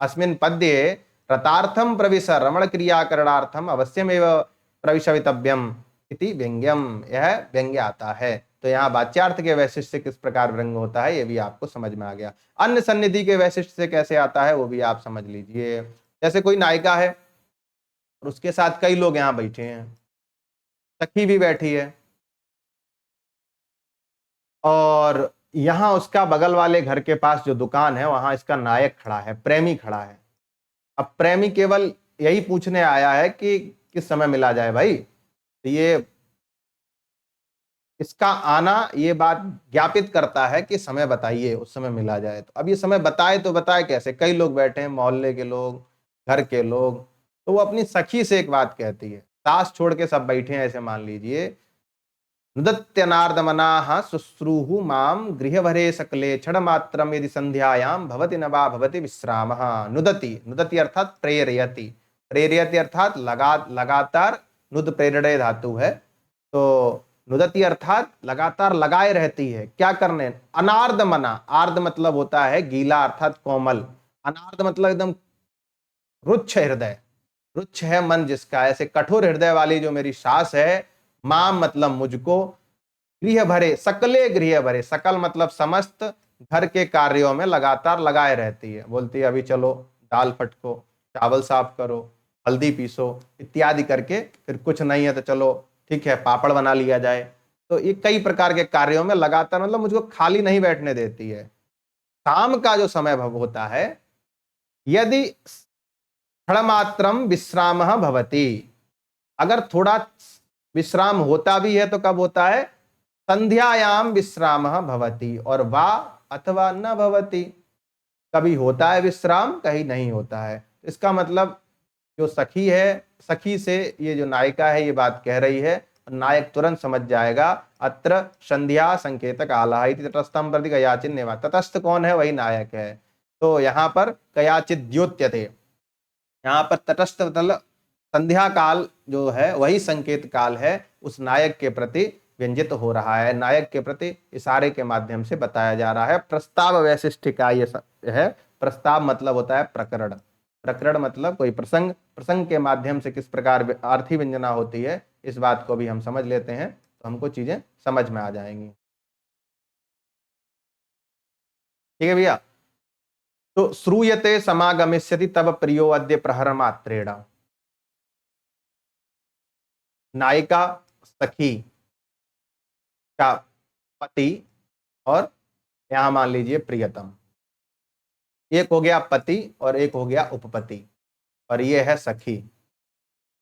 अस्मिन् पद्ये रतार्थम प्रविश रमण क्रिया करणार्थम अवश्यमेव प्रविशवितव्यम इति व्यंग्यम, यह व्यंग्य आता है। तो यहाँ वाच्यार्थ के वैशिष्ट से किस प्रकार व्यंग्य होता है, ये भी आपको समझ में आ गया। अन्य सन्निधि के वैशिष्ट से कैसे आता है वो भी आप समझ लीजिए। जैसे कोई नायिका है और उसके साथ कई लोग यहाँ बैठे हैं, सखी भी बैठी है, और यहाँ उसका बगल वाले घर के पास जो दुकान है वहां इसका नायक खड़ा है, प्रेमी खड़ा है। अब प्रेमी केवल यही पूछने आया है कि किस समय मिला जाए भाई, तो ये इसका आना ये बात ज्ञापित करता है कि समय बताइए, उस समय मिला जाए। तो अब ये समय बताए तो बताए कैसे, कई लोग बैठे हैं, मोहल्ले के लोग, घर के लोग, तो वो अपनी सखी से एक बात कहती है, सास छोड़ के सब बैठे हैं ऐसे मान लीजिए। नुदत्यनार्दमनाः शुश्रूः माम गृहभरे सकले क्षण मात्रम यदि संध्यायाम भवति न वा भवति विश्रामः। नुदति, नुदति अर्थात प्रेरयति, प्रेरयति अर्थात लगातार, नुद प्रेरणय धातु है, तो नुदति अर्थात लगातार लगाए रहती है, क्या करने, अनार्द मना, आर्द मतलब होता है गीला अर्थात कोमल, अनार्द मतलब एकदम रुच्छ हृदय, रुच्छ है मन जिसका, ऐसे कठोर हृदय वाली जो मेरी सास है, माम मतलब मुझको, गृह भरे, सकले गृह भरे, सकल मतलब समस्त घर के कार्यों में लगातार लगाए रहती है, बोलती है अभी चलो दाल फटको, चावल साफ करो, हल्दी पीसो इत्यादि करके, फिर कुछ नहीं है तो चलो ठीक है पापड़ बना लिया जाए। तो ये कई प्रकार के कार्यों में लगातार, मतलब मुझको खाली नहीं बैठने देती है। शाम का जो समय होता है, यदि क्षणमात्रम विश्राम भवति, अगर थोड़ा विश्राम होता भी है तो कब होता है, संध्यायाम विश्राम भवति, और वा अथवा न भवति, कभी होता है विश्राम, कहीं नहीं होता है। इसका मतलब जो सखी है, सखी से ये जो नायिका है ये बात कह रही है, नायक तुरंत समझ जाएगा, अत्र संध्या संकेतक आला इति तटस्थम प्रति कयाचित नेवा, तटस्थ कौन है, वही नायक है। तो यहाँ पर कयाचित द्योत्यते, यहाँ पर तटस्थ मतलब संध्या काल जो है वही संकेत काल है, उस नायक के प्रति व्यंजित हो रहा है, नायक के प्रति इशारे के माध्यम से बताया जा रहा है। प्रस्ताव वैशिष्ट का ये है, प्रस्ताव मतलब होता है प्रकरण, प्रकरण मतलब कोई प्रसंग, प्रसंग के माध्यम से किस प्रकार अर्थी व्यंजना होती है, इस बात को भी हम समझ लेते हैं तो हमको चीजें समझ में आ जाएंगी। ठीक है भैया, तो श्रूयते समागमिष्यति तब प्रियो अद्य प्रहर मात्रेण, नायिका सखी का पति, और यहां मान लीजिए प्रियतम, एक हो गया पति और एक हो गया उपपति, और ये है सखी।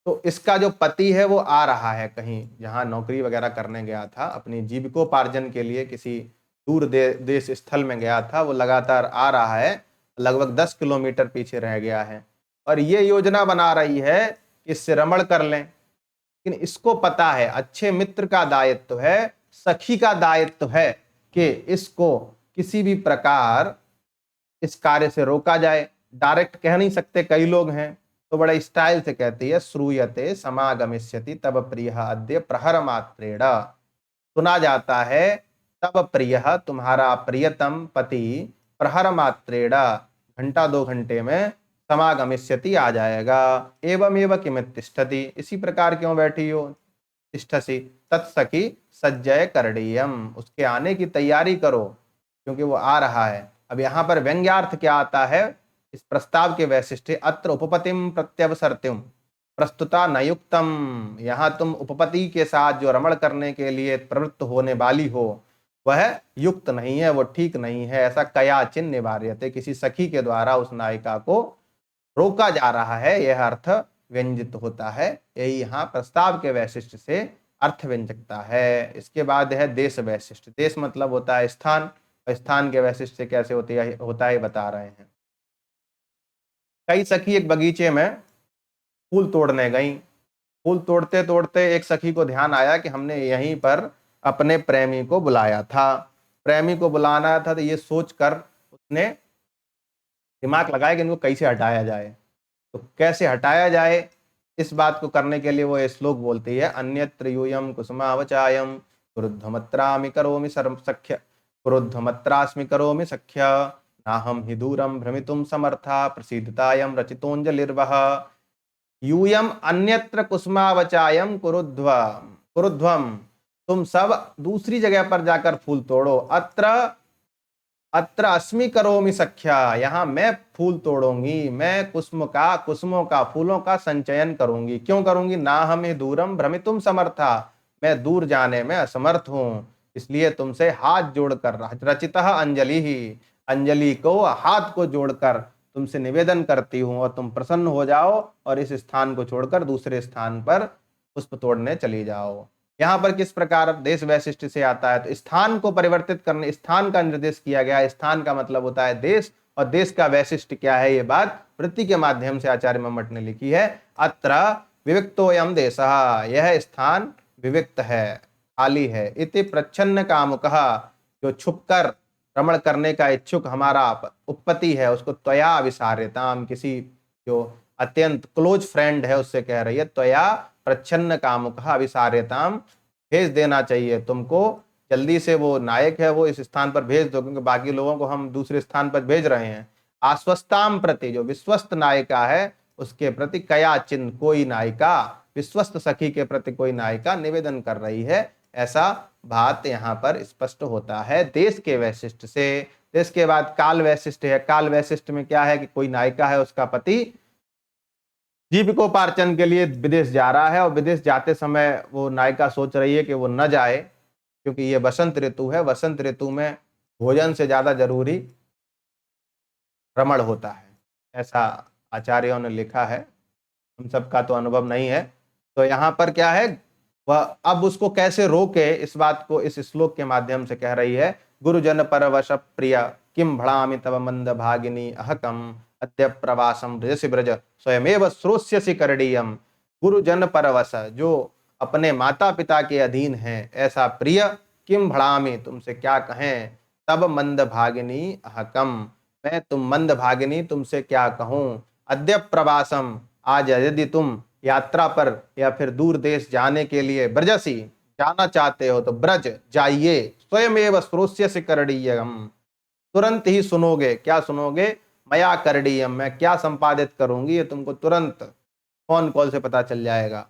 तो इसका जो पति है वो आ रहा है कहीं, जहां नौकरी वगैरह करने गया था, अपनी जीविकोपार्जन के लिए किसी दूर देश स्थल में गया था, वो लगातार आ रहा है, लगभग 10 किलोमीटर पीछे रह गया है, और ये योजना बना रही है कि इससे रमण कर लें। लेकिन इसको पता है, अच्छे मित्र का दायित्व है, सखी का दायित्व है कि इसको किसी भी प्रकार इस कार्य से रोका जाए। डायरेक्ट कह नहीं सकते, कई लोग हैं तो बड़े स्टाइल से कहती है, श्रूयते समागमिष्यति तब प्रिय अद्य प्रहर मात्रेण। सुना जाता है तब प्रिय, तुम्हारा प्रियतम पति, प्रहर मात्रेण, घंटा 2 घंटे में, समागमिष्यति, आ जाएगा। एवं एवं किमितिष्ठति, इसी प्रकार क्यों बैठी हो, तिष्ठसि तत्सखी सज्जय करणीयम, उसके आने की तैयारी करो क्योंकि वो आ रहा है। अब यहाँ पर व्यंग्यार्थ क्या आता है इस प्रस्ताव के वैशिष्ट्य, अत्र उपपतिम प्रत्यवसर्त्युम प्रस्तुता नयुक्तम, यहाँ तुम उपपति के साथ जो रमण करने के लिए प्रवृत्त होने वाली हो वह युक्त नहीं है, वो ठीक नहीं है, ऐसा कयाचिन निवार्यते, किसी सखी के द्वारा उस नायिका को रोका जा रहा है, यह अर्थ व्यंजित होता है। यही यहाँ प्रस्ताव के वैशिष्ट से अर्थ व्यंजकता है। इसके बाद है देश वैशिष्ट। देश मतलब होता है स्थान, स्थान के वैशिष्ट से कैसे होता है बता रहे हैं। कई सखी एक बगीचे में फूल तोड़ने गई। फूल तोड़ते तोड़ते एक सखी को ध्यान आया कि हमने यहीं पर अपने प्रेमी को बुलाया था, प्रेमी को बुलाना था, तो ये सोचकर उसने दिमाग लगाया कि इनको कैसे हटाया जाए। तो कैसे हटाया जाए इस बात को करने के लिए वो ये श्लोक बोलती है, अन्यत्र यूयम कुसुमावचायम क्रुद्धमत्रामि करोमि सख्य, क्रुद्धमत्रास्मि करोमि सख्य, नाहम हि दूरम भ्रमितुम समर्था प्रसीदतायम रचितोंजलिर्वः। यूयम अन्यत्र कुसुमावचायम कुरुध्वम, तुम सब दूसरी जगह पर जाकर फूल तोड़ो। अत्र अस्मि करोमि सख्या, यहाँ मैं फूल तोड़ूंगी, मैं कुसुमों का फूलों का संचयन करूंगी। क्यों करूंगी, ना हमें दूरम भ्रमितुम समर्था, मैं दूर जाने में असमर्थ हूं, इसलिए तुमसे हाथ जोड़कर, रचितः अंजलि ही, अंजलि को हाथ को जोड़कर तुमसे निवेदन करती हूं और तुम प्रसन्न हो जाओ और इस स्थान को छोड़कर दूसरे स्थान पर पुष्प तोड़ने चली जाओ। यहाँ पर किस प्रकार देश वैशिष्ट से आता है, तो स्थान को परिवर्तित करने, स्थान का निर्देश किया गया। स्थान का मतलब होता है देश, और देश का वैशिष्ट क्या है, ये बात वृत्ति के माध्यम से आचार्य मम्मट ने लिखी है। अत्र विविक्तोयम देशः, यह स्थान विविक्त है, खाली है। इति प्रच्छन्न कामुकः, जो छुपकर रमण करने का इच्छुक हमारा उपपति है उसको त्वया विसार्यताम, किसी जो अत्यंत क्लोज फ्रेंड है उससे कह रही है, त्वया प्रच्छन्न कामुकः अविसार्यताम, भेज देना चाहिए तुमको, जल्दी से वो नायक है वो इस स्थान पर भेज दो, क्योंकि बाकी लोगों को हम दूसरे स्थान पर भेज रहे हैं। आश्वस्ताम प्रति, जो विश्वस्त नायिका है उसके प्रति, कयाचिन, कोई नायिका, विश्वस्त सखी के प्रति कोई नायिका निवेदन कर रही है, ऐसा बात यहाँ पर स्पष्ट होता है देश के वैशिष्ट से। देश के बाद काल वैशिष्ट है। काल वैशिष्ट में क्या है कि कोई नायिका है, उसका पति जीविकोपार्जन के लिए विदेश जा रहा है और विदेश जाते समय वो नायिका सोच रही है कि वो न जाए क्योंकि ये वसंत ऋतु है, वसंत ऋतु में भोजन से ज्यादा जरूरी रमण होता है, ऐसा आचार्यों ने लिखा है, हम सबका तो अनुभव नहीं है। तो यहाँ पर क्या है, वह अब उसको कैसे रोके इस बात को इस श्लोक के माध्यम से कह रही है। गुरुजन परवश प्रिय किम भड़ामि तव मंद भागिनी अहकम अद्य प्रवासम ब्रजसि ब्रज स्वयमेव श्रोष्यसि करणीयम। गुरुजन परवश, जो अपने माता पिता के अधीन है, ऐसा प्रिय, किम भड़ामि, तुमसे क्या कहें, तब मंद भागिनी अहकम, मैं तुम मंद भागिनी तुमसे क्या कहूं, अद्य प्रवासम, आज यदि तुम यात्रा पर या फिर दूर देश जाने के लिए ब्रजसी जाना चाहते हो तो ब्रज जाइए, स्वयमेव श्रोष्यसि करणीयम, तुरंत ही सुनोगे। क्या सुनोगे, मया करणीयम, मैं क्या संपादित करूंगी ये तुमको तुरंत फोन कॉल से पता चल जाएगा।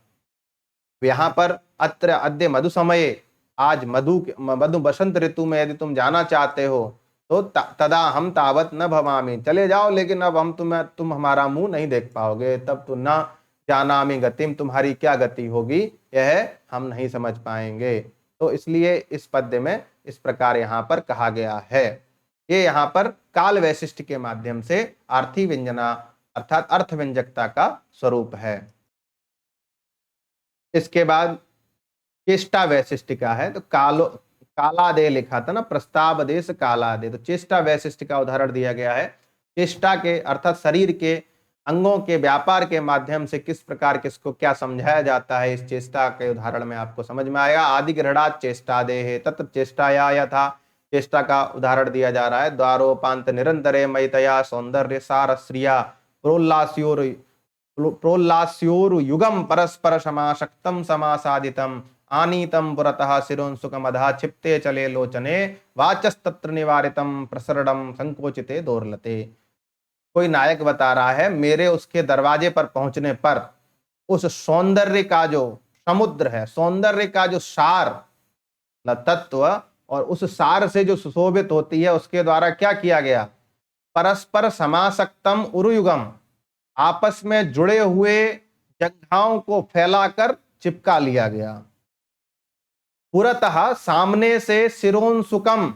यहाँ पर अत्र अद्य मधु समय, आज मधु बसंत ऋतु में यदि तुम जाना चाहते हो तो तदा हम तावत न भवामी, चले जाओ, लेकिन अब हम तुम हमारा मुंह नहीं देख पाओगे, तब तो न जानामि गतिम, तुम्हारी क्या गति होगी यह हम नहीं समझ पाएंगे। तो इसलिए इस पद्य में इस प्रकार यहाँ पर कहा गया है। ये यहाँ पर काल वैशिष्ट के माध्यम से आर्थी व्यंजना अर्थात अर्थ व्यंजकता का स्वरूप है। इसके बाद चेष्टा वैशिष्ट का है, तो कालादे लिखा था ना, प्रस्ताव देश कालादे, तो चेष्टा वैशिष्ट का उदाहरण दिया गया है। चेष्टा के अर्थात शरीर के अंगों के व्यापार के माध्यम से किस प्रकार किसको क्या समझाया जाता है, इस चेष्टा के उदाहरण में आपको समझ में आएगा। आदि गृहणात् चेष्टा देहे तत्र चेष्टाया यथा, चेष्टा का उदाहरण दिया जा रहा है। द्वारोपांत निरंतरे मयितया सौंदर्य सार श्रिया प्रोल्लास्योर युगम परस्पर समाशक्तम समासादितम आनीतम पुरतः शिरोंसुकमधा क्षिप्ते चले लोचने वाचस्तत्र निवारितम प्रसरणम संकोचिते दोर्लते। कोई नायक बता रहा है, मेरे उसके दरवाजे पर पहुंचने पर उस सौंदर्य का जो समुद्र है, सौंदर्य का जो सार तत्व और उस सार से जो सुशोभित होती है, उसके द्वारा क्या किया गया, परस्पर समासक्तम उरुयुगम, आपस में जुड़े हुए जंघाओं को फैलाकर चिपका लिया गया। पुरतः सामने से सिरोंसुकम,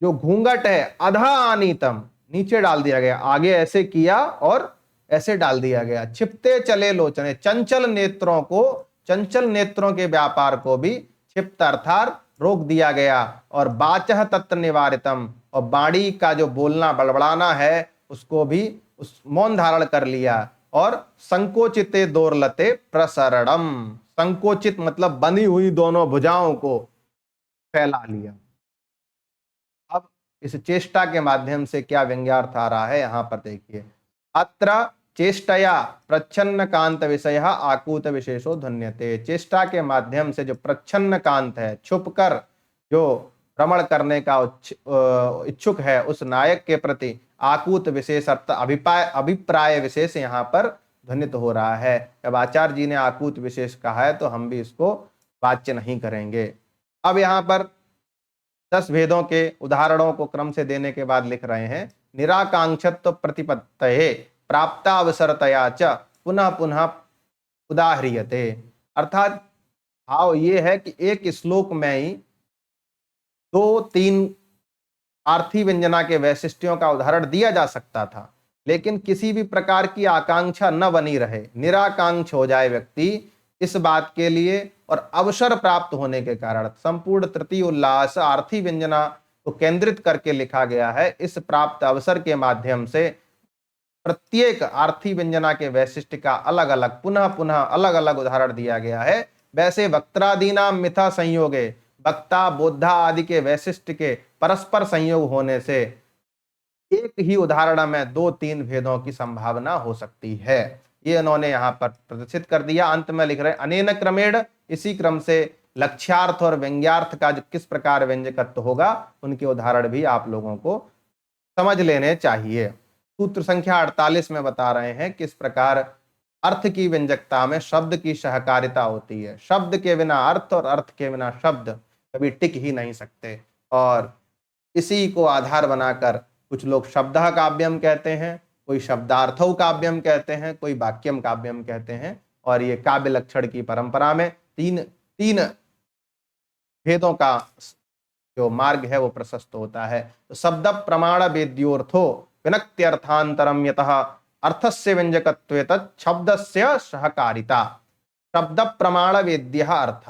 जो घूंघट है, अधा आनीतम, नीचे डाल दिया गया, आगे ऐसे किया और ऐसे डाल दिया गया। क्षिप्ते चले लोचने, चंचल नेत्रों को, चंचल नेत्रों के व्यापार को भी क्षिप्त अर्थात रोक दिया गया। और बाचह तत्र निवारितम, और बाणी का जो बोलना बड़बड़ाना है उसको भी उस मौन धारण कर लिया। और संकोचिते दोर्लते प्रसरणम, संकोचित मतलब बंधी हुई दोनों भुजाओं को फैला लिया। अब इस चेष्टा के माध्यम से क्या व्यंग्यार्थ आ रहा है, यहां पर देखिए। अत्र चेष्टया प्रच्छन्न कांत विषय आकूत विशेषो ध्वन्यते। चेष्टा के माध्यम से जो प्रच्छन्न कांत है, छुपकर जो भ्रमण करने का इच्छुक है, उस नायक के प्रति आकूत विशेष अर्थ अभिप्राय विशेष यहाँ पर ध्वनित हो रहा है। जब आचार्य जी ने आकूत विशेष कहा है तो हम भी इसको वाच्य नहीं करेंगे। अब यहाँ पर 10 भेदों के उदाहरणों को क्रम से देने के बाद लिख रहे हैं, निराकांक्षत्व प्रतिपत्तये प्राप्तावसरतया च पुनः पुनः उदाह्रियते। अर्थात भाव ये है कि एक श्लोक में ही 2-3 आर्थी व्यंजना के वैशिष्ट्यों का उदाहरण दिया जा सकता था, लेकिन किसी भी प्रकार की आकांक्षा न बनी रहे, निराकांक्ष हो जाए व्यक्ति, इस बात के लिए और अवसर प्राप्त होने के कारण संपूर्ण तृतीय उल्लास आर्थी व्यंजना को केंद्रित करके लिखा गया है। इस प्राप्त अवसर के माध्यम से प्रत्येक आर्थी व्यंजना के वैशिष्ट्य का अलग अलग पुनः पुनः अलग अलग उदाहरण दिया गया है। वैसे वक्त्रादीनाम मिथा संयोगे, वक्ता बोधा आदि के वैशिष्ट्य के परस्पर संयोग होने से एक ही उदाहरण में 2-3 भेदों की संभावना हो सकती है। ये इन्होंने यहाँ पर प्रदर्शित कर दिया। अंत में लिख रहे अनेन क्रमेण, इसी क्रम से लक्ष्यार्थ और व्यंग्यार्थ का जो किस प्रकार व्यंजकत्व होगा, उनके उदाहरण भी आप लोगों को समझ लेने चाहिए। सूत्र संख्या 48 में बता रहे हैं किस प्रकार अर्थ की व्यंजकता में शब्द की सहकारिता होती है। शब्द के बिना अर्थ और अर्थ के बिना शब्द कभी टिक ही नहीं सकते। और इसी को आधार बनाकर कुछ लोग शब्दः काव्यम कहते हैं, कोई शब्दार्थौ काव्यम कहते हैं, कोई वाक्यम काव्यम कहते हैं। और ये काव्य लक्षण की परंपरा में तीन भेदों का जो मार्ग है वो प्रशस्त होता है। तो शब्द प्रमाण वेद्योर्थो विनक्त्यर्थांतरम यतः अर्थस्य व्यंजकत्वे तत् शब्दस्य सहकारिता। शब्द प्रमाण वेद्य अर्थ,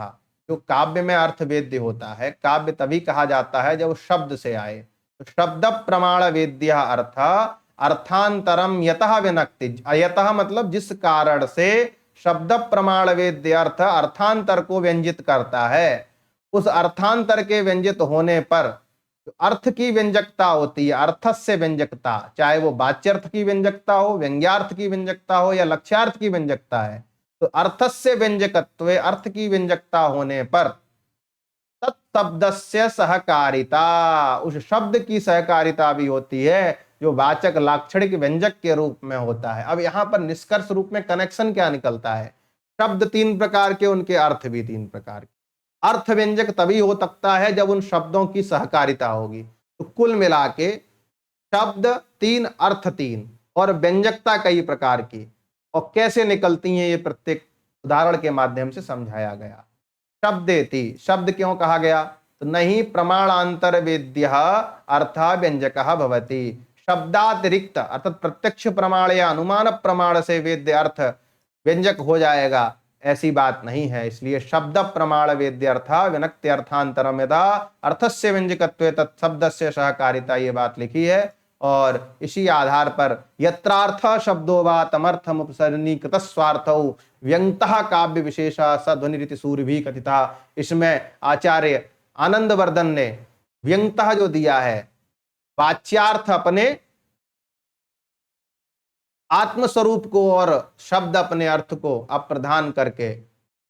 जो काव्य में अर्थ वेद्य होता है, काव्य तभी कहा जाता है जब शब्द से आए। तो शब्द प्रमाण वेद्य अर्थ अर्थांतरम यतः विनक्ति, यतः मतलब जिस कारण से शब्द प्रमाण वेद्य अर्थ अर्थांतर को व्यंजित करता है, उस अर्थांतर के व्यंजित होने पर अर्थ की व्यंजकता होती है, अर्थस्य व्यंजकता, चाहे वो वाच्यर्थ की व्यंजकता हो, व्यंग्यार्थ की व्यंजकता हो या लक्ष्यार्थ की व्यंजकता है। तो अर्थस्य व्यंजकत्वे, अर्थ की व्यंजकता होने पर तत्शब्दस्य सहकारिता, उस शब्द की सहकारिता भी होती है जो वाचक लाक्षणिक व्यंजक के रूप में होता है। अब यहां पर निष्कर्ष रूप में कनेक्शन क्या निकलता है, शब्द 3 प्रकार के, उनके अर्थ भी 3 प्रकार के। अर्थ व्यंजक तभी हो सकता है जब उन शब्दों की सहकारिता होगी। तो कुल मिला के शब्द 3, अर्थ 3 और व्यंजकता कई प्रकार की, और कैसे निकलती हैं ये प्रत्येक उदाहरण के माध्यम से समझाया गया। शब्देति, शब्द क्यों कहा गया, तो नहीं प्रमाणांतर वेद्य अर्थ व्यंजक भवति। शब्दातिरिक्त अर्थात प्रत्यक्ष प्रमाण या अनुमान प्रमाण से वेद्य अर्थ व्यंजक हो जाएगा, ऐसी बात नहीं है। इसलिए शब्द प्रमाण वेद्य अर्थ विनक्त्यर्थांतरम यदा अर्थस्य व्यंजकत्वे तत्शब्दस्य सहकारिता, ये बात लिखी है। और इसी आधार पर यत्रार्थ शब्दो वा तमर्थमुपसरणीकृत स्वार्थौ व्यंगतः काव्य विशेषा सध्वनिरिति सूर्यभिः कथिता। इसमें आचार्य आनंदवर्धन ने व्यंगतः जो दिया है, वाच्यार्थ अपने आत्मस्वरूप को और शब्द अपने अर्थ को अप्रधान करके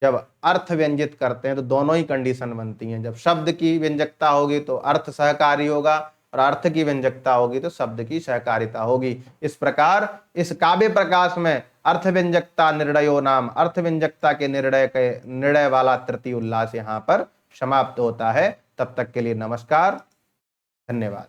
जब अर्थ व्यंजित करते हैं तो दोनों ही कंडीशन बनती हैं। जब शब्द की व्यंजकता होगी तो अर्थ सहकारी होगा, और अर्थ की व्यंजकता होगी तो शब्द की सहकारिता होगी। इस प्रकार इस काव्य प्रकाश में अर्थ व्यंजकता निर्णयो नाम, अर्थ व्यंजकता के निर्णय वाला तृतीय उल्लास यहाँ पर समाप्त होता है। तब तक के लिए नमस्कार, धन्यवाद।